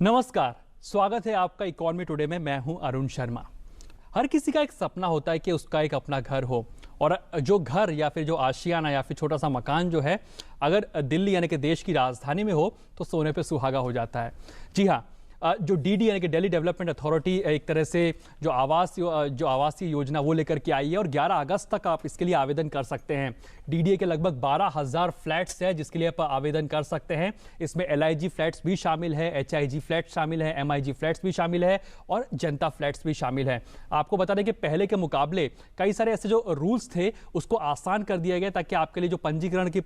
नमस्कार, स्वागत है आपका इकोनॉमी टुडे में। मैं हूं अरुण शर्मा। हर किसी का एक सपना होता है कि उसका एक अपना घर हो, और जो घर या फिर जो आशियाना या फिर छोटा सा मकान जो है, अगर दिल्ली यानी कि देश की राजधानी में हो तो सोने पे सुहागा हो जाता है। जी हाँ, जो डीडी यानी कि दिल्ली डेवलपमेंट अथॉरिटी एक तरह से जो आवासीय योजना वो लेकर के आई है, और 11 अगस्त तक आप इसके लिए आवेदन कर सकते हैं। डीडीए के लगभग 12,000 फ्लैट्स है जिसके लिए आप आवेदन कर सकते हैं। इसमें एलआईजी फ्लैट्स भी शामिल है, एचआईजी फ्लैट्स शामिल है, एमआईजी फ्लैट्स भी शामिल है और जनता फ्लैट्स भी शामिल है। आपको बता दें कि पहले के मुकाबले कई सारे ऐसे जो रूल्स थे उसको आसान कर दिया गया, ताकि आपके लिए जो पंजीकरण की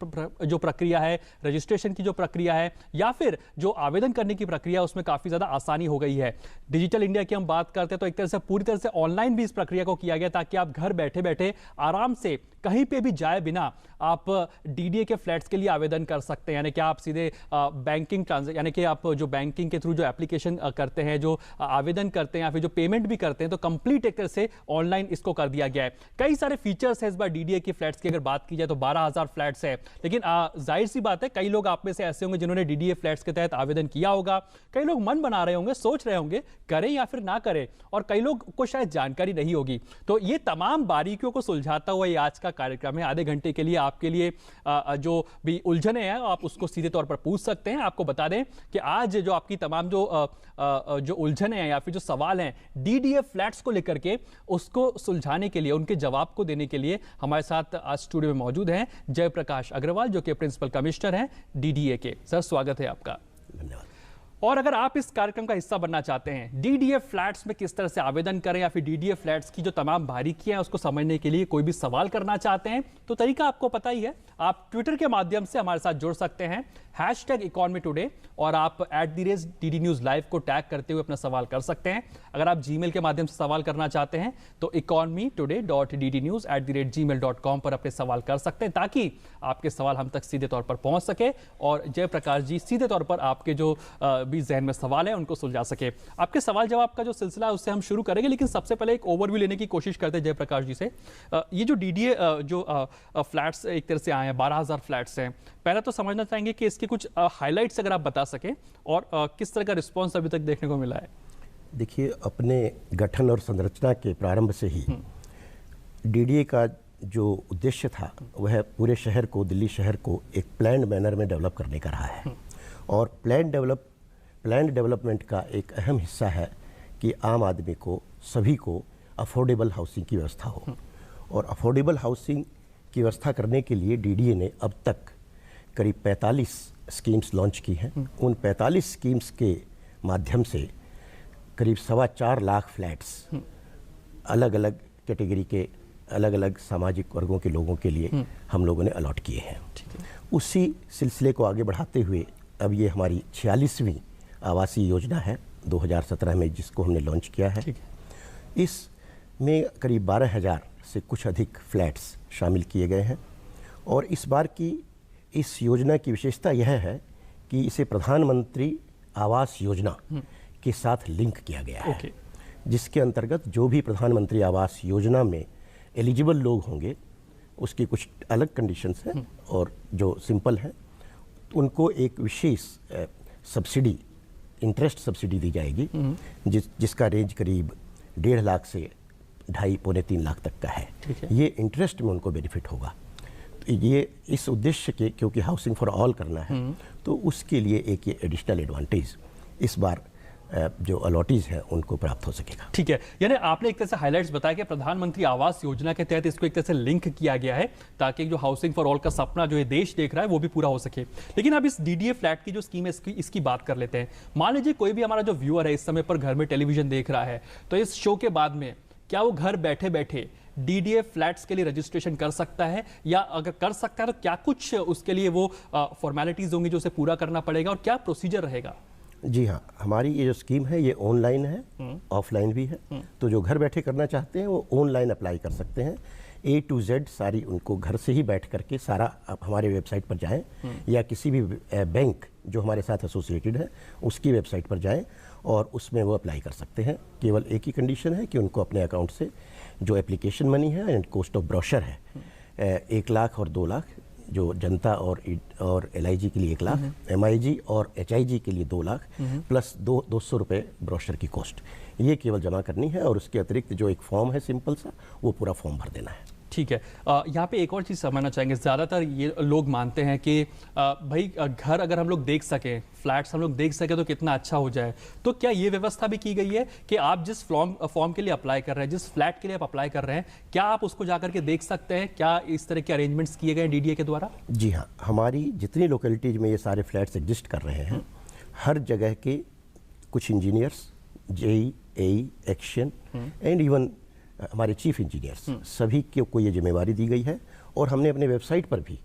जो प्रक्रिया है, रजिस्ट्रेशन की जो प्रक्रिया है, या फिर जो आवेदन करने की प्रक्रिया, उसमें काफी आसानी हो गई है। डिजिटल इंडिया की हम बात करते हैं तो एक तरह से पूरी तरह से ऑनलाइन भी इस प्रक्रिया को किया गया, ताकि आप घर बैठे बैठे आराम से कहीं पे भी जाए बिना आप डीडीए के फ्लैट्स के लिए आवेदन कर सकते हैं। यानी कि आप सीधे बैंकिंग ट्रांजेक्शन, यानी कि आप जो बैंकिंग के थ्रू जो एप्लीकेशन करते हैं, जो आवेदन करते हैं या फिर जो पेमेंट भी करते हैं, तो कंप्लीट एक तरह से ऑनलाइन इसको कर दिया गया है। कई सारे फीचर्स है इस बार डीडीए के फ्लैट्स की अगर बात की जाए तो 12,000 फ्लैट्स है। लेकिन जाहिर सी बात है, कई लोग आप में से ऐसे होंगे जिन्होंने डीडीए फ्लैट्स के तहत आवेदन किया होगा। कई लोग मन बना रहे होंगे, सोच रहे होंगे करें या फिर ना करें, और कई लोग को शायद जानकारी नहीं होगी। तो ये तमाम बारीकियों को सुलझाता हुआ ये आज का कार्यक्रम है। आधे घंटे के लिए आपके लिए जो भी उलझने हैं आप उसको सीधे तौर पर पूछ सकते हैं। आपको बता दें कि आज जो आपकी तमाम जो उलझने हैं या फिर जो सवाल हैं डीडीए फ्लैट्स को लेकर के, उसको सुलझाने के लिए, उनके जवाब को देने के लिए हमारे साथ आज स्टूडियो में मौजूद हैं जयप्रकाश अग्रवाल, जो कि प्रिंसिपल कमिश्नर हैं डीडीए के। सर, स्वागत है आपका। धन्यवाद। और अगर आप इस कार्यक्रम का हिस्सा बनना चाहते हैं, डीडीए फ्लैट्स में किस तरह से आवेदन करें, या फिर डीडीए फ्लैट्स की जो तमाम बारीकियां हैं उसको समझने के लिए कोई भी सवाल करना चाहते हैं, तो तरीका आपको पता ही है। आप ट्विटर के माध्यम से हमारे साथ जुड़ सकते हैं, #economy और आप @DD News Live को टैग करते हुए अपना सवाल कर सकते हैं। अगर आप जीमेल के माध्यम से सवाल करना चाहते हैं तो economytoday.ddnews@gmail.com पर अपने सवाल कर सकते हैं, ताकि आपके सवाल हम तक सीधे तौर पर पहुंच सके और जयप्रकाश जी सीधे तौर पर आपके जो भी जहन में सवाल है उनको सुलझा सके। आपके सवाल जवाब का जो सिलसिला है उससे हम शुरू करेंगे, लेकिन सबसे पहले एक ओवरव्यू लेने की कोशिश करते हैं जयप्रकाश जी से। ये जो डीडीए जो फ्लैट्स एक तरह से आए हैं, 12,000 फ्लैट्स हैं, पहले तो समझना चाहेंगे कि इसके कुछ हाइलाइट्स अगर आप बता सकें, और किस तरह का रिस्पॉन्स अभी तक देखने को मिला है। देखिए, अपने गठन और संरचना के प्रारंभ से ही डीडीए का जो उद्देश्य था वह पूरे शहर को, दिल्ली शहर को एक प्लान्ड मैनर में डेवलप करने का रहा है। और प्लान्ड डेवलपमेंट का एक अहम हिस्सा है कि आम आदमी को, सभी को अफोर्डेबल हाउसिंग की व्यवस्था हो। और अफोर्डेबल हाउसिंग की व्यवस्था करने के लिए डीडीए ने अब तक करीब 45 स्कीम्स लॉन्च की हैं। उन 45 स्कीम्स के माध्यम से करीब 4.25 लाख फ्लैट्स अलग अलग कैटेगरी के, अलग अलग सामाजिक वर्गों के लोगों के लिए हम लोगों ने अलॉट किए हैं। उसी सिलसिले को आगे बढ़ाते हुए अब ये हमारी 46वीं आवासीय योजना है 2017 में, जिसको हमने लॉन्च किया है। इसमें करीब 12,000 से कुछ अधिक फ्लैट्स शामिल किए गए हैं। और इस बार की इस योजना की विशेषता यह है कि इसे प्रधानमंत्री आवास योजना के साथ लिंक किया गया है, जिसके अंतर्गत जो भी प्रधानमंत्री आवास योजना में एलिजिबल लोग होंगे, उसकी कुछ अलग कंडीशंस हैं, और जो सिंपल हैं उनको एक विशेष सब्सिडी, इंटरेस्ट सब्सिडी दी जाएगी, जिसका रेंज करीब 1.5 लाख से 2.5-3 लाख तक का है। ये इंटरेस्ट में उनको बेनिफिट होगा। तो ये इस उद्देश्य के, क्योंकि हाउसिंग फॉर ऑल करना है, तो उसके लिए एक ये एडिशनल एडवांटेज इस बार जो अलॉटीज हैं उनको प्राप्त हो सकेगा। ठीक है, यानी आपने एक तरह से हाइलाइट्स बताया कि प्रधानमंत्री आवास योजना के तहत इसको एक तरह से लिंक किया गया है, ताकि जो हाउसिंग फॉर ऑल का सपना जो ये देश देख रहा है वो भी पूरा हो सके। लेकिन अब इस डीडीए फ्लैट की जो स्कीम है इसकी बात कर लेते हैं। मान लीजिए कोई भी हमारा जो व्यूअर है इस समय पर घर में टेलीविजन देख रहा है, तो इस शो के बाद में क्या वो घर बैठे बैठे डीडीए फ्लैट्स के लिए रजिस्ट्रेशन कर सकता है, या अगर कर सकता है तो क्या कुछ उसके लिए वो फॉर्मेलिटीज होंगी जो उसे पूरा करना पड़ेगा, और क्या प्रोसीजर रहेगा? जी हाँ, हमारी ये जो स्कीम है ये ऑनलाइन है, ऑफलाइन भी है। तो जो घर बैठे करना चाहते हैं वो ऑनलाइन अप्लाई कर सकते हैं। A to Z सारी उनको घर से ही बैठ करके सारा, आप हमारे वेबसाइट पर जाएं या किसी भी बैंक जो हमारे साथ एसोसिएटेड है उसकी वेबसाइट पर जाएं और उसमें वो अप्लाई कर सकते हैं। केवल एक ही कंडीशन है कि उनको अपने अकाउंट से जो एप्लीकेशन मनी है एंड कॉस्ट ऑफ ब्रोशर है 1 लाख और 2 लाख जो जनता और LIG के लिए 1 लाख, MIG और HIG के लिए 2 लाख प्लस 200 रुपये ब्रोशर की कॉस्ट, ये केवल जमा करनी है। और उसके अतिरिक्त जो एक फॉर्म है सिंपल सा, वो पूरा फॉर्म भर देना है। ठीक है। यहाँ पे एक और चीज़ समझना चाहेंगे, ज़्यादातर ये लोग मानते हैं कि भाई घर अगर हम लोग देख सकें, फ्लैट्स हम लोग देख सकें तो कितना अच्छा हो जाए। तो क्या ये व्यवस्था भी की गई है कि आप जिस फॉर्म के लिए अप्लाई कर रहे हैं, जिस फ्लैट के लिए आप अप्लाई कर रहे हैं, क्या आप उसको जा करके देख सकते हैं? क्या इस तरह के अरेंजमेंट्स किए गए हैं DDA के द्वारा? जी हाँ, हमारी जितनी लोकेलिटीज़ में ये सारे फ्लैट्स एग्जिस्ट कर रहे हैं, हर जगह के कुछ engineers, JE, AE, action and even हमारे चीफ इंजीनियर्स, सभी को ये जिम्मेवारी दी गई है। और हमने अपने वेबसाइट पर भी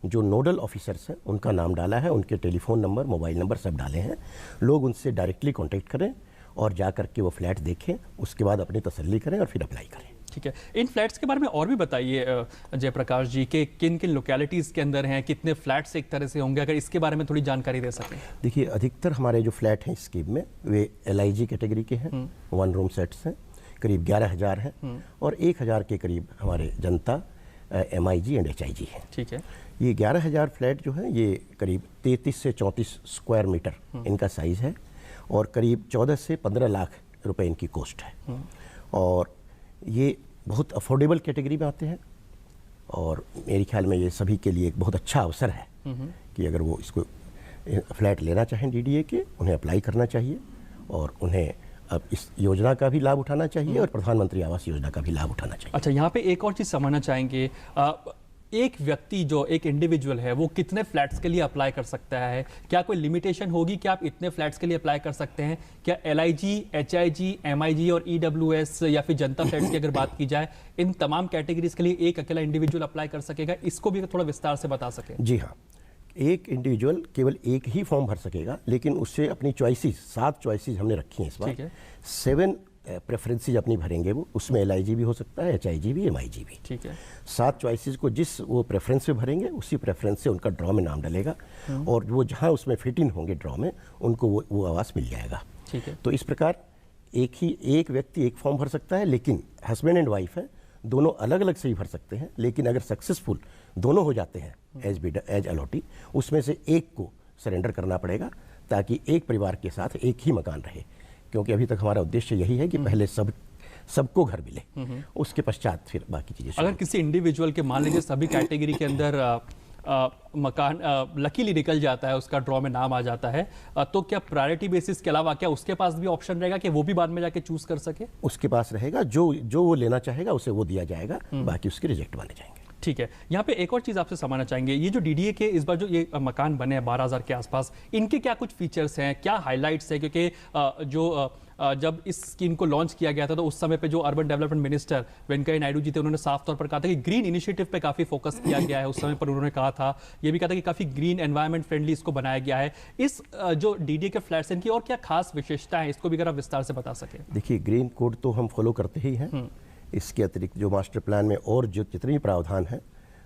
जो नोडल ऑफिसर्स हैं उनका नाम डाला है, उनके टेलीफोन नंबर, मोबाइल नंबर सब डाले हैं। लोग उनसे डायरेक्टली कांटेक्ट करें और जा करके वो फ्लैट देखें, उसके बाद अपनी तसल्ली करें और फिर अप्लाई करें। ठीक है। इन फ्लैट्स के बारे में और भी बताइए जयप्रकाश जी, कि किन किन लोकेलिटीज़ के अंदर हैं, कितने फ्लैट्स एक तरह से होंगे, अगर इसके बारे में थोड़ी जानकारी दे सकें। देखिए, अधिकतर हमारे जो फ्लैट हैं इस स्कीम में वे LIG कैटेगरी के हैं, 1 रूम सेट्स हैं, करीब 11,000 हैं। और 1,000 के करीब हमारे जनता, MIG एंड HIG हैं। ठीक है। ये 11,000 फ्लैट जो है ये करीब 33 से 34 स्क्वायर मीटर इनका साइज़ है और करीब 14 से 15 लाख रुपए इनकी कॉस्ट है। और ये बहुत अफोर्डेबल कैटेगरी में आते हैं और मेरे ख्याल में ये सभी के लिए एक बहुत अच्छा अवसर है कि अगर वो इसको फ्लैट लेना चाहें DDA के, उन्हें अप्लाई करना चाहिए और उन्हें अब इस योजना का भी लाभ उठाना चाहिए और प्रधानमंत्री आवास योजना का भी लाभ उठाना चाहिए। अच्छा, यहाँ पे एक और चीज़ समझना चाहेंगे, एक व्यक्ति जो एक इंडिविजुअल है वो कितने फ्लैट्स के लिए अप्लाई कर सकता है? क्या कोई लिमिटेशन होगी कि आप इतने फ्लैट्स के लिए अप्लाई कर सकते हैं? क्या LIG, HIG, MIG और EWS या फिर जनता फ्लैट्स की अगर बात की जाए, इन तमाम कैटेगरीज के लिए एक अकेला इंडिविजुअल अप्लाई कर सकेगा? इसको भी थोड़ा विस्तार से बता सकें। जी हाँ, एक इंडिविजुअल केवल एक ही फॉर्म भर सकेगा, लेकिन उससे अपनी चॉइसेस, 7 चॉइसेस हमने रखी हैं इस बार। 7 प्रेफरेंसेज अपनी भरेंगे वो, उसमें LIG भी हो सकता है, HIG भी, MIG भी। ठीक है। 7 चॉइसेस को जिस वो प्रेफरेंस पे भरेंगे, उसी प्रेफरेंस से उनका ड्रॉ में नाम डलेगा और वो जहाँ उसमें फिट इन होंगे ड्रॉ में, उनको वो आवास मिल जाएगा। ठीक है। तो इस प्रकार एक व्यक्ति एक फॉर्म भर सकता है, लेकिन हस्बैंड एंड वाइफ है, दोनों अलग अलग से ही भर सकते हैं। लेकिन अगर सक्सेसफुल दोनों हो जाते हैं एज अलॉटी, उसमें से एक को सरेंडर करना पड़ेगा ताकि एक परिवार के साथ एक ही मकान रहे। क्योंकि अभी तक हमारा उद्देश्य यही है कि पहले सबको घर मिले, उसके पश्चात फिर बाकी चीजें। अगर किसी इंडिविजुअल के मान लीजिए सभी कैटेगरी के अंदर मकान लकीली निकल जाता है, उसका ड्रॉ में नाम आ जाता है, तो क्या प्रायोरिटी बेसिस के अलावा क्या उसके पास भी ऑप्शन रहेगा कि वो भी बाद में जाके चूज कर सके? उसके पास रहेगा, जो वो लेना चाहेगा उसे वो दिया जाएगा, बाकी उसके रिजेक्ट माने जाएंगे। ठीक है। यहाँ पे एक और चीज़ आपसे समझना चाहेंगे, ये जो DDA के इस बार जो ये मकान बने हैं 12,000 के आसपास, इनके क्या कुछ फीचर्स हैं, क्या हाइलाइट्स हैं? क्योंकि जब इस स्कीम को लॉन्च किया गया था तो उस समय पे जो urban development minister Venkaiah Naidu ji थे, उन्होंने साफ तौर पर कहा था कि ग्रीन इनिशिएटिव पे काफ़ी फोकस किया गया है। उस समय पर उन्होंने कहा था, ये भी कहा था कि काफ़ी ग्रीन एनवायरनमेंट फ्रेंडली इसको बनाया गया है। इस जो DDA के फ्लैट्स इनकी और क्या खास विशेषता है, इसको भी अगर आप विस्तार से बता सकें। देखिए, ग्रीन कोड तो हम फॉलो करते ही हैं। इसके अतिरिक्त जो मास्टर प्लान में और जो जितने भी प्रावधान हैं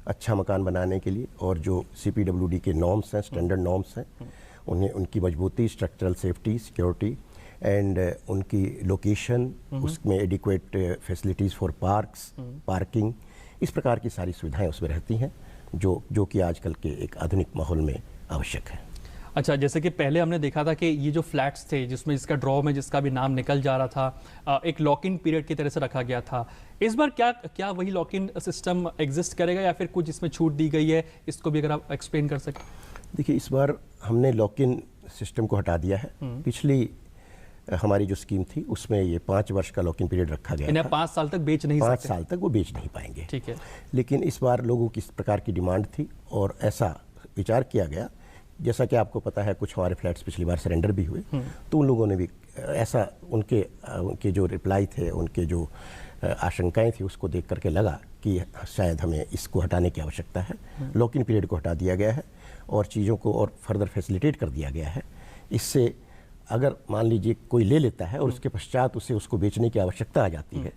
अच्छा मकान बनाने के लिए, और जो CPWD के नॉर्म्स हैं, स्टैंडर्ड नॉर्म्स हैं, उन्हें उनकी मजबूती, स्ट्रक्चरल सेफ्टी, सिक्योरिटी एंड उनकी लोकेशन, उसमें एडिक्वेट फैसिलिटीज़ फॉर पार्किंग, इस प्रकार की सारी सुविधाएं उसमें रहती हैं जो कि आजकल के एक आधुनिक माहौल में आवश्यक है। अच्छा, जैसे कि पहले हमने देखा था कि ये जो फ्लैट्स थे जिसमें इसका ड्रॉ में जिसका भी नाम निकल जा रहा था, एक लॉक इन पीरियड की तरह से रखा गया था। इस बार क्या वही लॉक इन सिस्टम एग्जिस्ट करेगा या फिर कुछ इसमें छूट दी गई है? इसको भी अगर आप एक्सप्लेन कर सकें। देखिए, इस बार हमने लॉक इन सिस्टम को हटा दिया है। पिछली हमारी जो स्कीम थी उसमें ये 5 वर्ष का लॉक इन पीरियड रखा गया था। 5 साल तक बेच नहीं सकते। 5 साल तक वो बेच नहीं पाएंगे। ठीक है। लेकिन इस बार लोगों की इस प्रकार की डिमांड थी और ऐसा विचार किया गया, जैसा कि आपको पता है कुछ हमारे फ्लैट्स पिछली बार सरेंडर भी हुए, तो उन लोगों ने भी ऐसा उनके जो रिप्लाई थे, उनके जो आशंकाएं थी, उसको देख करके लगा कि शायद हमें इसको हटाने की आवश्यकता है। लॉक इन पीरियड को हटा दिया गया है और चीज़ों को और फर्दर फैसिलिटेट कर दिया गया है। इससे अगर मान लीजिए कोई ले लेता है और उसके पश्चात उसको बेचने की आवश्यकता आ जाती है,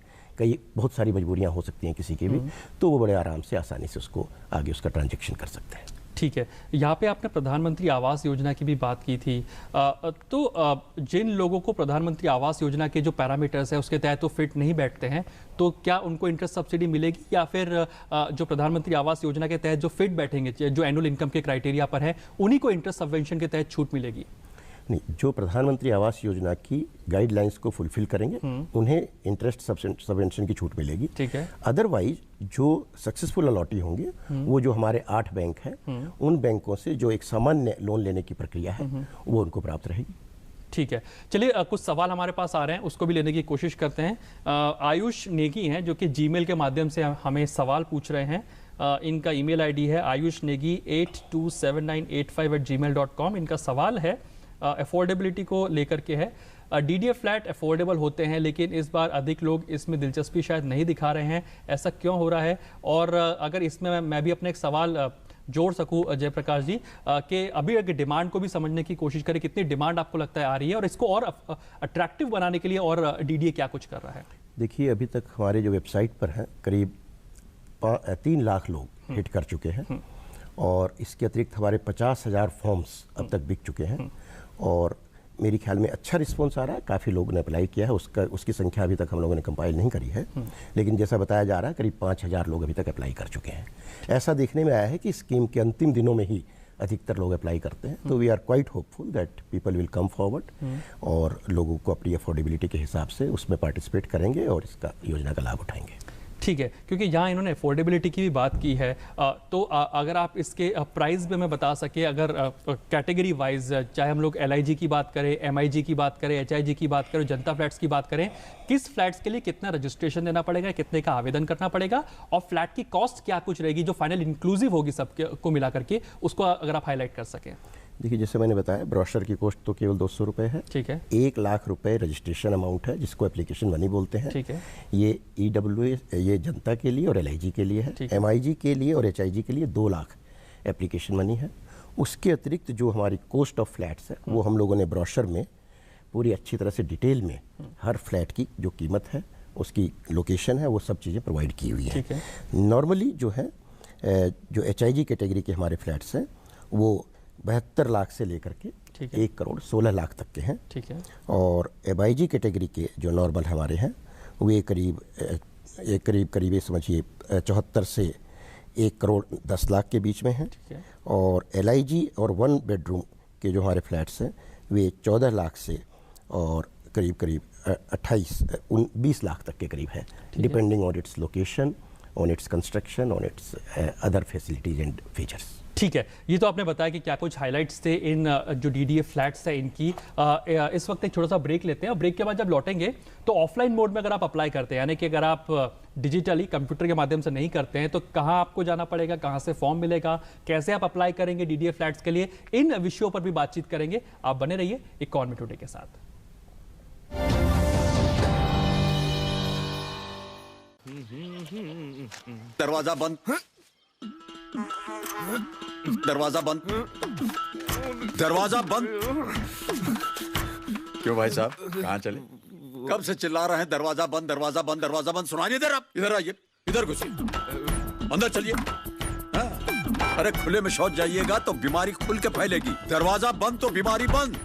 बहुत सारी मजबूरियां हो सकती हैं किसी की भी, तो वो बड़े आराम से आसानी से उसको आगे उसका ट्रांजैक्शन कर सकते हैं। ठीक है, यहाँ पे आपने प्रधानमंत्री आवास योजना की भी बात की थी। जिन लोगों को प्रधानमंत्री आवास योजना के जो पैरामीटर्स है उसके तहत तो फिट नहीं बैठते हैं, तो क्या उनको इंटरेस्ट सब्सिडी मिलेगी, या फिर जो प्रधानमंत्री आवास योजना के तहत जो फिट बैठेंगे, जो एनुअल इनकम के क्राइटेरिया पर है, उन्हीं को इंटरेस्ट सबवेंशन के तहत छूट मिलेगी? नहीं, जो प्रधानमंत्री आवास योजना की गाइडलाइंस को फुलफिल करेंगे उन्हें इंटरेस्ट सबवेंशन की छूट मिलेगी। ठीक है। अदरवाइज जो सक्सेसफुल अलॉटी होंगे वो जो हमारे 8 बैंक हैं उन बैंकों से जो एक सामान्य लोन लेने की प्रक्रिया है वो उनको प्राप्त रहेगी। ठीक है, चलिए कुछ सवाल हमारे पास आ रहे हैं, उसको भी लेने की कोशिश करते हैं। आयुष नेगी हैं जो कि जीमेल के माध्यम से हमें सवाल पूछ रहे हैं। इनका ईमेल आईडी है ayushnegy827985@gmail.com। इनका सवाल है अफोर्डेबिलिटी को लेकर के है। डीडीए फ्लैट अफोर्डेबल होते हैं, लेकिन इस बार अधिक लोग इसमें दिलचस्पी शायद नहीं दिखा रहे हैं, ऐसा क्यों हो रहा है? और अगर इसमें मैं भी अपने एक सवाल जोड़ सकूं जयप्रकाश जी, कि अभी अगर डिमांड को भी समझने की कोशिश करें, कितनी डिमांड आपको लगता है आ रही है, और इसको और अट्रैक्टिव बनाने के लिए और डीडीए क्या कुछ कर रहा है? देखिए, अभी तक हमारे जो वेबसाइट पर हैं करीब 3 लाख लोग हिट कर चुके हैं, और इसके अतिरिक्त हमारे 50,000 फॉर्म्स अब तक बिक चुके हैं, और मेरी ख्याल में अच्छा रिस्पॉन्स आ रहा है। काफ़ी लोगों ने अप्लाई किया है, उसकी संख्या अभी तक हम लोगों ने कंपाइल नहीं करी है, लेकिन जैसा बताया जा रहा है करीब 5,000 लोग अभी तक अप्लाई कर चुके हैं। ऐसा देखने में आया है कि स्कीम के अंतिम दिनों में ही अधिकतर लोग अप्लाई करते हैं, तो we are quite hopeful that people will come forward और लोगों को अपनी अफोर्डेबिलिटी के हिसाब से उसमें पार्टिसिपेट करेंगे और इसका योजना का लाभ उठाएंगे। ठीक है, क्योंकि यहाँ इन्होंने अफोर्डेबिलिटी की भी बात की है, तो अगर आप इसके प्राइस भी मैं बता सके, अगर कैटेगरी वाइज, चाहे हम लोग LIG की बात करें, MIG की बात करें, HIG की बात करें, जनता फ्लैट्स की बात करें, किस फ्लैट्स के लिए कितना रजिस्ट्रेशन देना पड़ेगा, कितने का आवेदन करना पड़ेगा, और फ्लैट की कॉस्ट क्या कुछ रहेगी जो फाइनल इंक्लूसिव होगी सबको मिला करके, उसको अगर आप हाईलाइट कर सकें। देखिए, जैसे मैंने बताया, ब्रोशर की कॉस्ट तो केवल 200 रुपये है। ठीक है। 1 लाख रुपए रजिस्ट्रेशन अमाउंट है, जिसको एप्लीकेशन मनी बोलते हैं। ठीक है। ये EWA ये जनता के लिए और LIG के लिए है। MIG के लिए और HIG के लिए 2 लाख एप्लीकेशन मनी है। उसके अतिरिक्त जो हमारी कॉस्ट ऑफ फ्लैट्स है वो हम लोगों ने ब्रोशर में पूरी अच्छी तरह से डिटेल में हर फ्लैट की जो कीमत है, उसकी लोकेशन है, वो सब चीज़ें प्रोवाइड की हुई है। नॉर्मली जो है जो HIG कैटेगरी के हमारे फ्लैट्स हैं वो 72 लाख से लेकर के 1 करोड़ 16 लाख तक के हैं। ठीक है। और MIG कैटेगरी के जो नॉर्मल हमारे हैं वे करीब समझिए 74 से 1 करोड़ 10 लाख के बीच में हैं। और LIG और 1 बेडरूम के जो हमारे फ्लैट्स हैं वे 14 लाख से और करीब 20 लाख तक के करीब है, depending on its location, on its construction, on it's other facilities and features. ठीक है, ये तो आपने बताया कि क्या कुछ हाइलाइट्स थे इन जो DDA फ्लैट्स है इनकी। इस वक्त एक छोटा सा ब्रेक लेते हैं, और ब्रेक के बाद जब लौटेंगे तो ऑफलाइन मोड में अगर आप अप्लाई करते हैं, यानी कि अगर आप डिजिटली कंप्यूटर के माध्यम से नहीं करते हैं, तो कहाँ आपको जाना पड़ेगा, कहाँ से फॉर्म मिलेगा, कैसे आप अप्लाई करेंगे DDA फ्लैट्स के लिए, इन विषयों पर भी बातचीत करेंगे। आप बने रहिए इकोनॉमी टुडे के साथ। दरवाजा बंद, दरवाजा बंद, दरवाजा बंद। क्यों भाई साहब, कहाँ चले? कब से चिल्ला रहे हैं दरवाजा बंद, दरवाजा बंद, दरवाजा बंद, सुनाई नहीं दे रहा? इधर आइए, इधर घुसिए, अंदर चलिए। हाँ? अरे खुले में शौच जाइएगा तो बीमारी खुल के फैलेगी। दरवाजा बंद तो बीमारी बंद।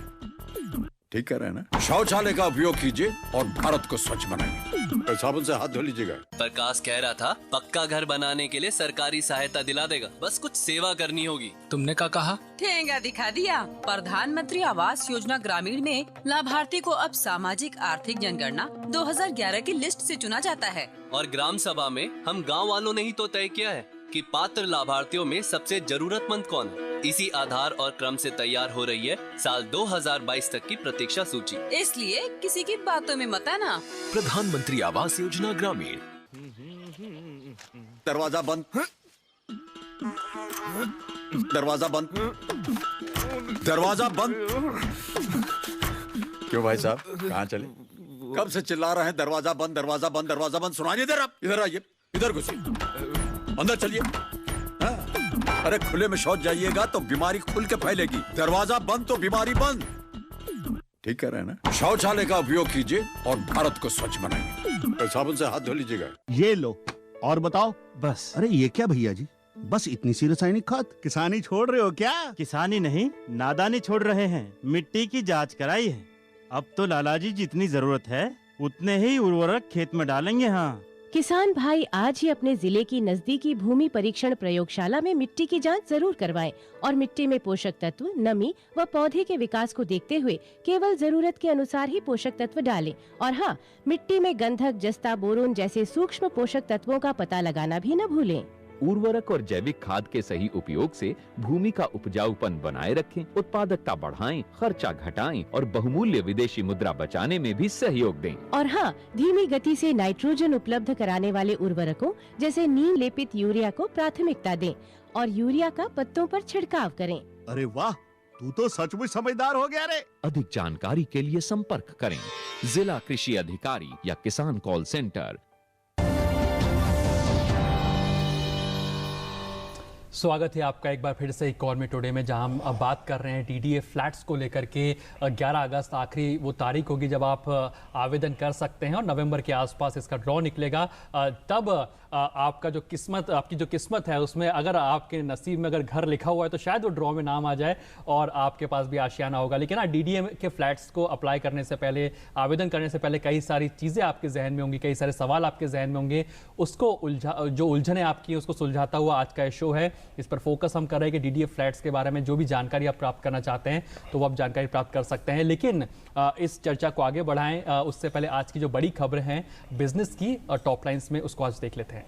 ठीक कह रहे हैं ना? शौचालय का उपयोग कीजिए और भारत को स्वच्छ बनाइए। साबुन से हाथ धो लीजिएगा। प्रकाश कह रहा था पक्का घर बनाने के लिए सरकारी सहायता दिला देगा, बस कुछ सेवा करनी होगी। तुमने क्या कहा? ठेंगा दिखा दिया। प्रधानमंत्री आवास योजना ग्रामीण में लाभार्थी को अब सामाजिक आर्थिक जनगणना 2011 की लिस्ट से चुना जाता है, और ग्राम सभा में हम गाँव वालों ने ही तो तय किया है कि पात्र लाभार्थियों में सबसे जरूरतमंद कौन है। इसी आधार और क्रम से तैयार हो रही है साल 2022 तक की प्रतीक्षा सूची। इसलिए किसी की बातों में मत आना। प्रधानमंत्री आवास योजना ग्रामीण। दरवाजा बंद, दरवाजा बंद, दरवाजा बंद। क्यों भाई साहब, कहाँ चले? कब से चिल्ला रहे हैं दरवाजा बंद, दरवाजा बंद, दरवाजा बंद, सुनाई नहीं दे रहा? इधर आइए, इधर घुसिए, अंदर चलिए। हाँ? अरे खुले में शौच जाइएगा तो बीमारी खुल के फैलेगी। दरवाजा बंद तो बीमारी बंद। ठीक कह रहे हैं ना? शौचालय का उपयोग कीजिए और भारत को स्वच्छ बनाइए। साबुन से हाथ धो लीजिएगा। ये लो और बताओ। बस। अरे ये क्या भैया जी, बस इतनी सी रासायनिक खाद? किसानी छोड़ रहे हो क्या? किसानी नहीं, नादानी छोड़ रहे हैं। मिट्टी की जांच कराई है। अब तो लाला जी जितनी जरूरत है उतने ही उर्वरक खेत में डालेंगे। हाँ, किसान भाई आज ही अपने जिले की नजदीकी भूमि परीक्षण प्रयोगशाला में मिट्टी की जांच जरूर करवाएं और मिट्टी में पोषक तत्व, नमी व पौधे के विकास को देखते हुए केवल जरूरत के अनुसार ही पोषक तत्व डालें। और हाँ, मिट्टी में गंधक, जस्ता, बोरोन जैसे सूक्ष्म पोषक तत्वों का पता लगाना भी न भूलें। उर्वरक और जैविक खाद के सही उपयोग से भूमि का उपजाऊपन बनाए रखें, उत्पादकता बढ़ाएं, खर्चा घटाएं और बहुमूल्य विदेशी मुद्रा बचाने में भी सहयोग दें। और हाँ, धीमी गति से नाइट्रोजन उपलब्ध कराने वाले उर्वरकों जैसे नीम लेपित यूरिया को प्राथमिकता दें और यूरिया का पत्तों पर छिड़काव करें। अरे वाह, तू तो सचमुच समझदार हो गया रे। अधिक जानकारी के लिए संपर्क करें जिला कृषि अधिकारी या किसान कॉल सेंटर। स्वागत है आपका एक बार फिर से इकोनॉमी टुडे में, जहां हम अब बात कर रहे हैं डीडीए फ्लैट्स को लेकर के। 11 अगस्त आखिरी वो तारीख होगी जब आप आवेदन कर सकते हैं और नवंबर के आसपास इसका ड्रॉ निकलेगा। तब आपका जो किस्मत, आपकी जो किस्मत है उसमें अगर आपके नसीब में अगर घर लिखा हुआ है तो शायद वो ड्रॉ में नाम आ जाए और आपके पास भी आशियाना होगा। लेकिन डीडीए के फ्लैट्स को अप्लाई करने से पहले, आवेदन करने से पहले कई सारी चीज़ें आपके जहन में होंगी, कई सारे सवाल आपके जहन में होंगे। उसको जो उलझने आपकी हैं उसको सुलझाता हुआ आज का ये शो है। इस पर फोकस हम कर रहे हैं कि डीडीए फ्लैट्स के बारे में जो भी जानकारी आप प्राप्त करना चाहते हैं तो वो आप जानकारी प्राप्त कर सकते हैं। लेकिन इस चर्चा को आगे बढ़ाएं उससे पहले आज की जो बड़ी खबर है बिजनेस की और टॉप लाइंस में, उसको आज देख लेते हैं।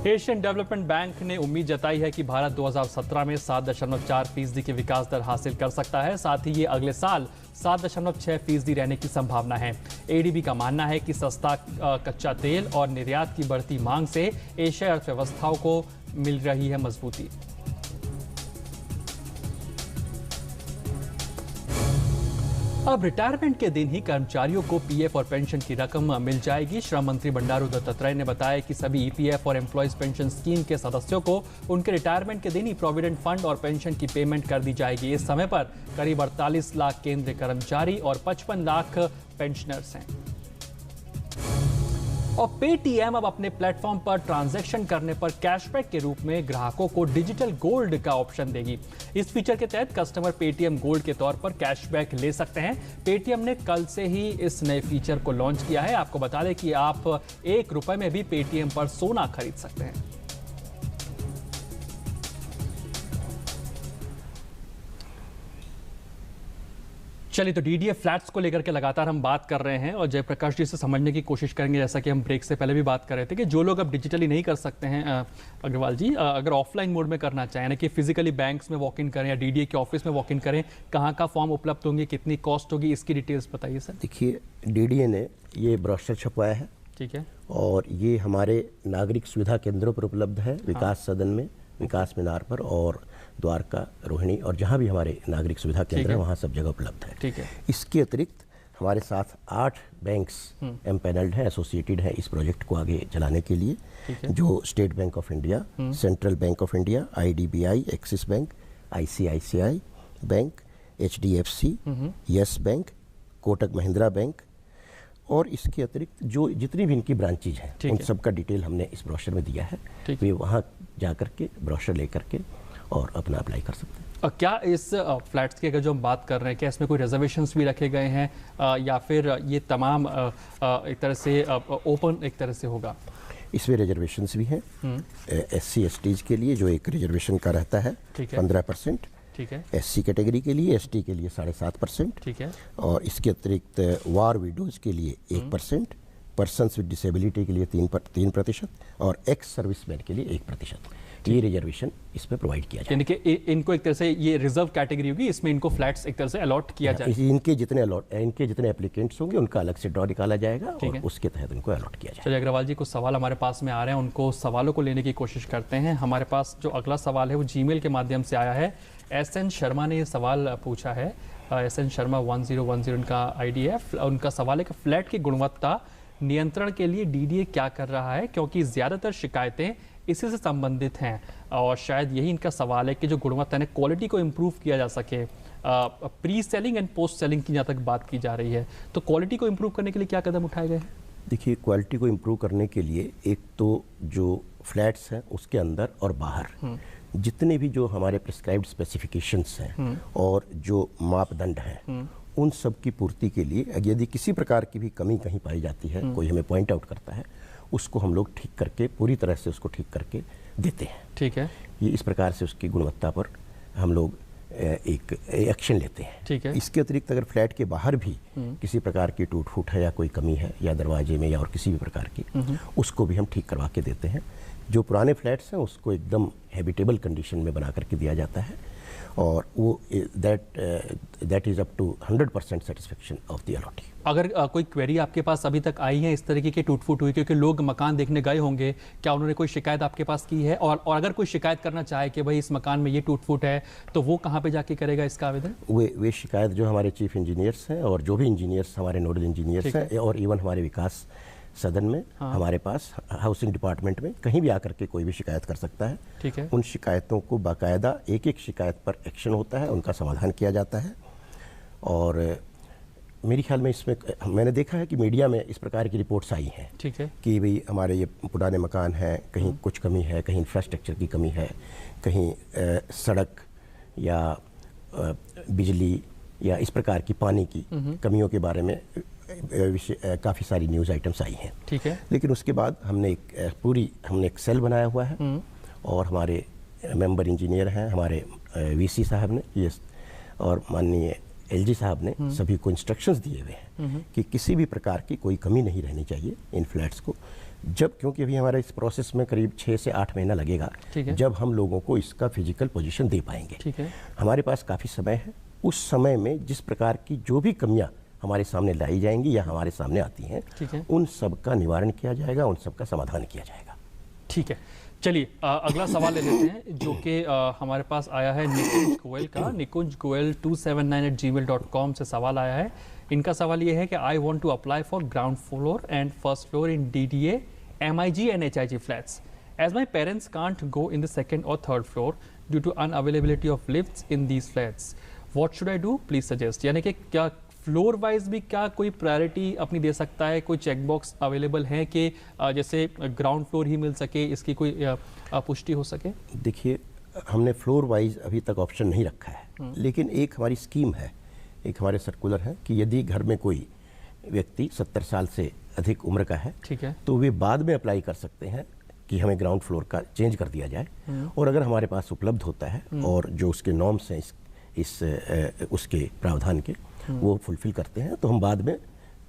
एशियन डेवलपमेंट बैंक ने उम्मीद जताई है कि भारत 2017 में 7.4% की विकास दर हासिल कर सकता है। साथ ही ये अगले साल 7.6% रहने की संभावना है। एडीबी का मानना है कि सस्ता कच्चा तेल और निर्यात की बढ़ती मांग से एशियाई अर्थव्यवस्थाओं को मिल रही है मजबूती। अब रिटायरमेंट के दिन ही कर्मचारियों को पीएफ और पेंशन की रकम मिल जाएगी। श्रम मंत्री बंडारू दत्तात्रेय ने बताया कि सभी ईपीएफ और एम्प्लॉयज पेंशन स्कीम के सदस्यों को उनके रिटायरमेंट के दिन ही प्रोविडेंट फंड और पेंशन की पेमेंट कर दी जाएगी। इस समय पर करीब 48 लाख केंद्रीय कर्मचारी और 55 लाख पेंशनर्स हैं। और पेटीएम अब अपने प्लेटफॉर्म पर ट्रांजैक्शन करने पर कैशबैक के रूप में ग्राहकों को डिजिटल गोल्ड का ऑप्शन देगी। इस फीचर के तहत कस्टमर पेटीएम गोल्ड के तौर पर कैशबैक ले सकते हैं। पेटीएम ने कल से ही इस नए फीचर को लॉन्च किया है। आपको बता दें कि आप ₹1 में भी पेटीएम पर सोना खरीद सकते हैं। चलिए, तो डीडीए फ्लैट्स को लेकर के लगातार हम बात कर रहे हैं और जयप्रकाश जी से समझने की कोशिश करेंगे, जैसा कि हम ब्रेक से पहले भी बात कर रहे थे, कि जो लोग अब डिजिटली नहीं कर सकते हैं अग्रवाल जी, अगर ऑफलाइन मोड में करना चाहें, यानी कि फिजिकली बैंक्स में वॉक इन करें या डीडीए के ऑफिस में वॉक इन करें, कहाँ का फॉर्म उपलब्ध होंगे, कितनी कॉस्ट होगी, इसकी डिटेल्स बताइए सर। देखिए, डीडीए ने ये ब्रोशर छपवाया है, ठीक है, और ये हमारे नागरिक सुविधा केंद्रों पर उपलब्ध है, विकास सदन में, विकास मीनार पर और द्वारका, रोहिणी और जहाँ भी हमारे नागरिक सुविधा केंद्र है वहाँ सब जगह उपलब्ध है। ठीक है। इसके अतिरिक्त हमारे साथ 8 बैंक्स एम्पैनल्ड हैं, एसोसिएटेड हैं इस प्रोजेक्ट को आगे चलाने के लिए, जो state bank of India, central bank of India, IDBI, axis bank, ICICI bank, HDFC, yes bank, Kotak Mahindra bank और इसके अतिरिक्त जो जितनी भी इनकी ब्रांचेज हैं उन सब का डिटेल हमने इस ब्रोशर में दिया है। वे वहाँ जा करके ब्रोशर लेकर के और अपना अप्लाई कर सकते हैं। और क्या इस फ्लैट्स की अगर जो हम बात कर रहे हैं, क्या इसमें कोई रिजर्वेशंस भी रखे गए हैं या फिर ये तमाम एक तरह से ओपन एक तरह से होगा? इसमें रिजर्वेशंस भी हैं। SC STs के लिए जो एक रिजर्वेशन का रहता है 15%, ठीक है, SC कैटेगरी के लिए, ST के लिए 7.5%, ठीक है, और इसके अतिरिक्त वार विडोज के लिए 1%, पर्सन्स विद डिसेबिलिटी के लिए 3% और एक्स सर्विसमैन के लिए 1%। ये रिजर्वेशन इसमें प्रोवाइड किया जाए, यानी कि इनको एक तरह से ये रिजर्व कैटेगरी होगी, इसमें इनको फ्लैट्स एक तरह से अलॉट किया जाए। इनके जितने एप्लीकेंट्स होंगे उनका अलग से ड्रॉ निकाला जाएगा और उसके तहत उनको अलॉट किया जाएगा। चलिए अग्रवाल जी, कुछ सवाल हमारे पास में आ रहे हैं, उनको सवालों को लेने की कोशिश करते हैं। हमारे पास जो अगला सवाल है वो जीमेल के माध्यम से आया है। SN शर्मा ने ये सवाल पूछा है। SN शर्मा 1010 उनका ID है। उनका सवाल है कि फ्लैट की गुणवत्ता नियंत्रण के लिए डीडीए क्या कर रहा है, क्योंकि ज़्यादातर शिकायतें इसी से संबंधित हैं और शायद यही इनका सवाल है कि जो गुणवत्ता है, क्वालिटी को इम्प्रूव किया जा सके। Pre selling and post selling की जहाँ तक बात की जा रही है, तो क्वालिटी को इम्प्रूव करने के लिए क्या कदम उठाए गए हैं? देखिए, क्वालिटी को इम्प्रूव करने के लिए एक तो जो फ्लैट्स हैं उसके अंदर और बाहर जितने भी जो हमारे प्रिस्क्राइब्ड स्पेसिफिकेशंस हैं और जो मापदंड हैं उन सब की पूर्ति के लिए यदि किसी प्रकार की भी कमी कहीं पाई जाती है, कोई हमें पॉइंट आउट करता है, उसको हम लोग ठीक करके पूरी तरह से उसको ठीक करके देते हैं। ठीक है, ये इस प्रकार से उसकी गुणवत्ता पर हम लोग एक एक्शन लेते हैं। ठीक है। इसके अतिरिक्त अगर फ्लैट के बाहर भी किसी प्रकार की टूट फूट है या कोई कमी है या दरवाजे में या और किसी भी प्रकार की, उसको भी हम ठीक करवा के देते हैं। जो पुराने फ्लैट्स हैं उसको एकदम हैबिटेबल कंडीशन में बना करके दिया जाता है और वो that is up to 100% satisfaction of the allottee. अगर कोई क्वेरी आपके पास अभी तक आई है इस तरीके की टूट फूट हुई, क्योंकि लोग मकान देखने गए होंगे, क्या उन्होंने कोई शिकायत आपके पास की है? और अगर कोई शिकायत करना चाहे कि भाई इस मकान में ये टूट फूट है, तो वो कहाँ पे जाके करेगा इसका आवेदन? वे शिकायत जो हमारे चीफ इंजीनियर्स हैं और जो भी इंजीनियर्स हमारे नोडल इंजीनियर्स हैं और इवन हमारे विकास सदन में हमारे पास हाउसिंग डिपार्टमेंट में कहीं भी आकर के कोई भी शिकायत कर सकता है। ठीक है। उन शिकायतों को बाकायदा एक एक शिकायत पर एक्शन होता है, उनका समाधान किया जाता है। और मेरे ख्याल में इसमें मैंने देखा है कि मीडिया में इस प्रकार की रिपोर्ट्स आई हैं। ठीक है। कि भाई हमारे ये पुराने मकान हैं, कहीं कुछ कमी है, कहीं इंफ्रास्ट्रक्चर की कमी है, कहीं सड़क या बिजली या इस प्रकार की पानी की कमियों के बारे में काफ़ी सारी न्यूज़ आइटम्स आई हैं। ठीक है। लेकिन उसके बाद हमने एक सेल बनाया हुआ है और हमारे मेंबर इंजीनियर हैं, हमारे वीसी साहब ने ये और माननीय एलजी साहब ने सभी को इंस्ट्रक्शंस दिए हुए हैं कि किसी भी प्रकार की कोई कमी नहीं रहनी चाहिए इन फ्लैट्स को। क्योंकि अभी हमारा इस प्रोसेस में करीब 6 से 8 महीना लगेगा जब हम लोगों को इसका फिजिकल पोजीशन दे पाएंगे। ठीक है। हमारे पास काफ़ी समय है, उस समय में जिस प्रकार की जो भी कमियां हमारे सामने लाई जाएंगी या हमारे सामने आती हैं, उन सब का निवारण किया जाएगा, उन सब का समाधान किया जाएगा। ठीक है, चलिए अगला सवाल ले लेते हैं जो कि हमारे पास आया है निकुंज गोयल का। निकुंज गोयल 279@gmail.com से सवाल आया है। इनका सवाल ये है कि I want to apply for ground floor and first floor in DDA, MIG and HIG flats. As my parents can't go in the second or third floor due to unavailability of lifts in these flats. What should I do? Please suggest. यानी कि क्या floor wise भी क्या कोई priority अपनी दे सकता है? कोई चेक बॉक्स अवेलेबल है कि जैसे ग्राउंड फ्लोर ही मिल सके, इसकी कोई पुष्टि हो सके? देखिए, हमने फ्लोर वाइज अभी तक ऑप्शन नहीं रखा है, लेकिन एक हमारी स्कीम है, एक हमारे सर्कुलर है कि यदि घर में कोई व्यक्ति 70 साल से अधिक उम्र का है, ठीक है, तो वे बाद में अप्लाई कर सकते हैं कि हमें ग्राउंड फ्लोर का चेंज कर दिया जाए। और अगर हमारे पास उपलब्ध होता है और जो उसके नॉर्म्स हैं उसके प्रावधान के वो फुलफिल करते हैं, तो हम बाद में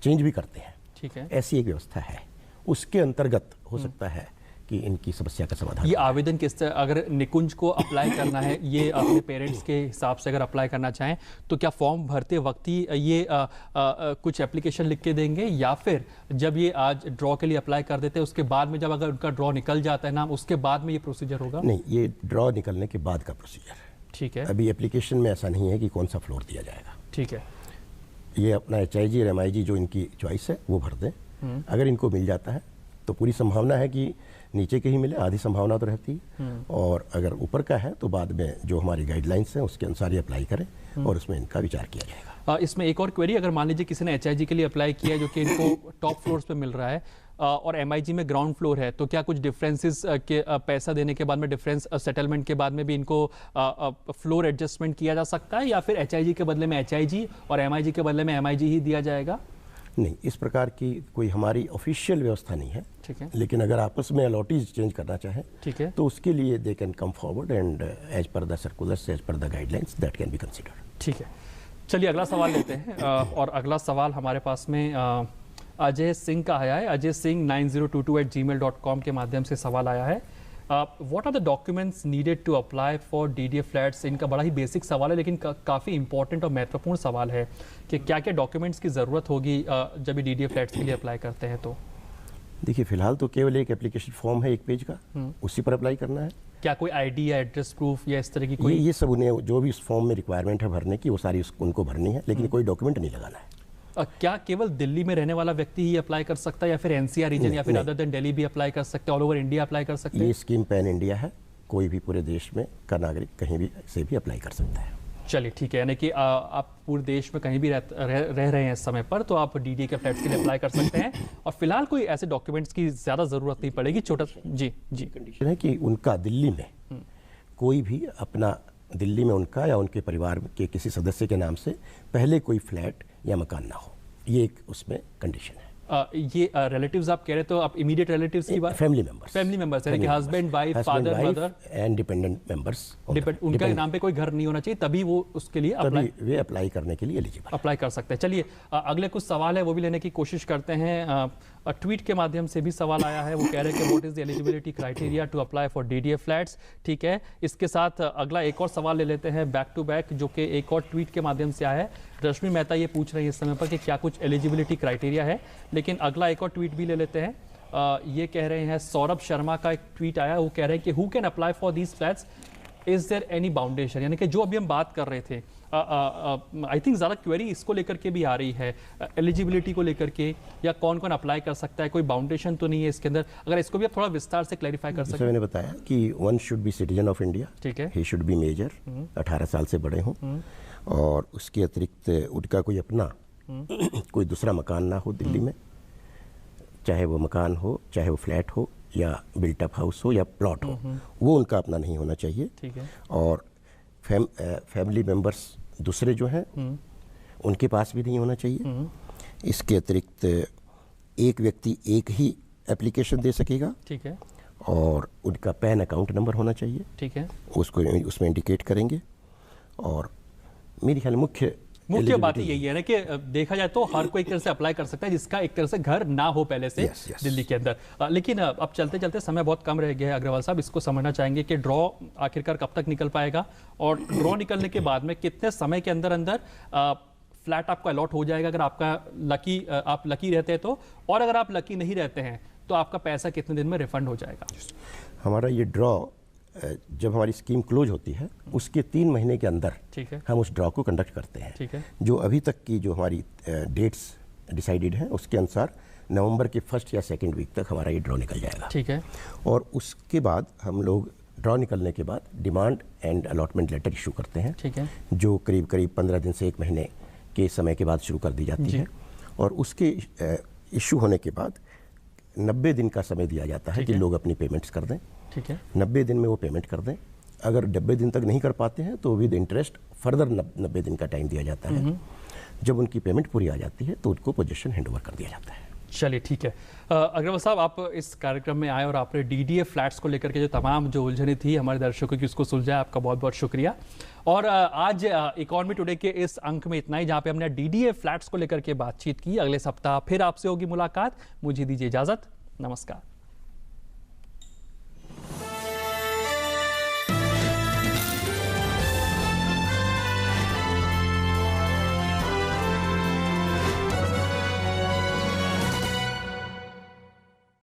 चेंज भी करते हैं। ठीक है। ऐसी एक व्यवस्था है, उसके अंतर्गत हो सकता है कि इनकी समस्या का समाधान। ये आवेदन किस तरह, अगर निकुंज को अप्लाई करना है, ये अपने पेरेंट्स के हिसाब से अगर अप्लाई करना चाहें, तो क्या फॉर्म भरते वक्त ही ये कुछ एप्लीकेशन लिख के देंगे, या फिर जब ये आज ड्रॉ के लिए अप्लाई कर देते हैं उसके बाद में, जब अगर उनका ड्रॉ निकल जाता है नाम, उसके बाद में ये प्रोसीजर होगा? नहीं, ये ड्रॉ निकलने के बाद का प्रोसीजर है। ठीक है। अभी एप्लीकेशन में ऐसा नहीं है कि कौन सा फ्लोर दिया जाएगा। ठीक है। ये अपना HIG और MIG जो इनकी चॉइस है वो भर दें। अगर इनको मिल जाता है तो पूरी संभावना है कि नीचे के ही मिले, आधी संभावना तो रहती है। और अगर ऊपर का है तो बाद में जो हमारी गाइडलाइंस हैं उसके अनुसार ही अप्लाई करें और उसमें इनका विचार किया जाएगा। इसमें एक और क्वेरी, अगर मान लीजिए किसी ने HIG के लिए अप्लाई किया जो कि इनको टॉप फ्लोर्स पे मिल रहा है और MIG में ग्राउंड फ्लोर है, तो क्या कुछ डिफरेंसेस के पैसा देने के बाद में, डिफरेंस सेटलमेंट के बाद में भी इनको फ्लोर एडजस्टमेंट किया जा सकता है, या फिर HIG के बदले में HIG और MIG के बदले में MIG ही दिया जाएगा? नहीं, इस प्रकार की कोई हमारी ऑफिशियल व्यवस्था नहीं है। ठीक है। लेकिन अगर आपस में अलॉटीज चेंज करना चाहें, ठीक है, तो उसके लिए they can come forward and as per the circulars, as per the guidelines, that can be considered. ठीक है, चलिए अगला सवाल लेते हैं। और अगला सवाल हमारे पास में अजय सिंह का आया है। अजय सिंह 9022@gmail.com के माध्यम से सवाल आया है। What are the documents needed to apply for DDA flats? इनका बड़ा ही बेसिक सवाल है, लेकिन काफ़ी इंपॉर्टेंट और महत्वपूर्ण सवाल है कि क्या क्या डॉक्यूमेंट्स की ज़रूरत होगी जब ये DDA फ्लैट्स के लिए अप्लाई करते हैं। तो देखिए, फिलहाल तो केवल एक एप्लीकेशन फॉर्म है 1 पेज का, उसी पर अप्लाई करना है। क्या कोई ID या एड्रेस प्रूफ या इस तरह की कोई? ये सब उन्हें जो भी उस फॉर्म में रिक्वायरमेंट है भरने की, वो सारी उनको भरनी है, लेकिन कोई डॉक्यूमेंट नहीं लगाना है। क्या केवल दिल्ली में रहने वाला व्यक्ति ही अप्लाई कर सकता है, या फिर NCR रीजन या फिर अदर देन दिल्ली भी अप्लाई कर सकते हैं, ऑल ओवर इंडिया अप्लाई कर सकते हैं? ये स्कीम पैन इंडिया है, कोई भी पूरे देश में का नागरिक कहीं भी से भी अप्लाई कर सकता है। चलिए ठीक है, यानी कि आप पूरे देश में कहीं भी रह रहे हैं इस समय पर तो आप डीडीए के फ्लैट्स के लिए अप्लाई कर सकते हैं और फिलहाल कोई ऐसे डॉक्यूमेंट्स की ज़्यादा ज़रूरत नहीं पड़ेगी। छोटा जी कंडीशन है कि उनका दिल्ली में कोई भी अपना दिल्ली में उनका या उनके परिवार के किसी सदस्य के नाम से पहले कोई फ्लैट या मकान ना हो, ये एक उसमें कंडीशन है। ये रिलेटिव्स आप कह रहे तो आप इमीडिएट रिलेटिव्स की बात, फैमिली मेंबर्स यानी कि husband wife father mother and dependent members, उनका नाम पे कोई घर नहीं होना चाहिए, तभी वो उसके लिए अप्लाई करने के लिए एलिजिबल अप्लाई कर सकते हैं। चलिए अगले कुछ सवाल है वो भी लेने की कोशिश करते हैं। ट्वीट के माध्यम से भी सवाल आया है, वो कह रहे हैं कि what is the eligibility criteria to apply for DDA flats. ठीक है, इसके साथ अगला एक और सवाल ले लेते हैं बैक टू बैक, जो कि एक और ट्वीट के माध्यम से आया है। रश्मि मेहता ये पूछ रही है इस समय पर कि क्या कुछ एलिजिबिलिटी क्राइटेरिया है, लेकिन अगला एक और ट्वीट भी ले लेते हैं। ये कह रहे हैं, सौरभ शर्मा का एक ट्वीट आया, वो कह रहे हैं कि who can apply for these flats, is there any boundation, यानी कि जो अभी हम बात कर रहे थे आई थिंक ज़्यादा क्वेरी इसको लेकर के भी आ रही है, एलिजिबिलिटी को लेकर के, या कौन कौन अप्लाई कर सकता है, कोई बाउंडेशन तो नहीं है इसके अंदर। अगर इसको भी आप थोड़ा विस्तार से क्लैरिफाई कर सकते हैं। मैंने बताया कि one should be citizen of India, ठीक है, ही शुड बी मेजर, 18 साल से बड़े हों, और उसके अतिरिक्त उनका कोई अपना कोई दूसरा मकान ना हो दिल्ली में, चाहे वो मकान हो, चाहे वो फ्लैट हो, या बिल्ट अप हाउस हो, या प्लॉट हो, वो उनका अपना नहीं होना चाहिए। ठीक है, और फैमिली मेंबर्स दूसरे जो हैं उनके पास भी नहीं होना चाहिए। इसके अतिरिक्त एक व्यक्ति एक ही एप्लीकेशन दे सकेगा। ठीक है, और उनका पैन अकाउंट नंबर होना चाहिए। ठीक है, उसको उसमें इंडिकेट करेंगे। और मेरी ख्याल मुख्य बात यही है ना कि देखा जाए तो हर कोई एक तरह से अप्लाई कर सकता है जिसका एक तरह से घर ना हो पहले से दिल्ली के अंदर। लेकिन अब चलते चलते समय बहुत कम रह गया है अग्रवाल साहब, इसको समझना चाहेंगे कि ड्रॉ आखिरकार कब तक निकल पाएगा, और ड्रॉ निकलने के बाद में कितने समय के अंदर अंदर फ्लैट आपको अलॉट हो जाएगा अगर आपका आप लकी रहते हैं तो, और अगर आप लकी नहीं रहते हैं तो आपका पैसा कितने दिन में रिफंड हो जाएगा? हमारा ये ड्रॉ जब हमारी स्कीम क्लोज होती है उसके 3 महीने के अंदर हम उस ड्रॉ को कंडक्ट करते हैं। ठीक है, जो अभी तक की जो हमारी डेट्स डिसाइडेड हैं उसके अनुसार नवंबर के 1st या 2nd वीक तक हमारा ये ड्रॉ निकल जाएगा। ठीक है, और उसके बाद हम लोग ड्रॉ निकलने के बाद demand and allotment letter issue करते हैं। ठीक है, जो करीब 15 दिन से 1 महीने के समय के बाद शुरू कर दी जाती है, और उसके इशू होने के बाद 90 दिन का समय दिया जाता है कि लोग अपनी पेमेंट्स कर दें। ठीक है, 90 दिन में वो पेमेंट कर दें। अगर 90 दिन तक नहीं कर पाते हैं तो विद इंटरेस्ट फर्दर 90 दिन का टाइम दिया जाता है। जब उनकी पेमेंट पूरी आ जाती है तो उनको पोजीशन हैंडओवर कर दिया जाता है। चलिए ठीक है, अग्रवाल साहब आप इस कार्यक्रम में आए और आपने डीडीए फ्लैट्स को लेकर के जो तमाम जो उलझने थी हमारे दर्शकों की उसको सुलझाया, आपका बहुत बहुत शुक्रिया। और आज इकोनॉमी टुडे के इस अंक में इतना ही, जहां पे हमने डीडीए फ्लैट्स को लेकर के बातचीत की। अगले सप्ताह फिर आपसे होगी मुलाकात, मुझे दीजिए इजाजत, नमस्कार।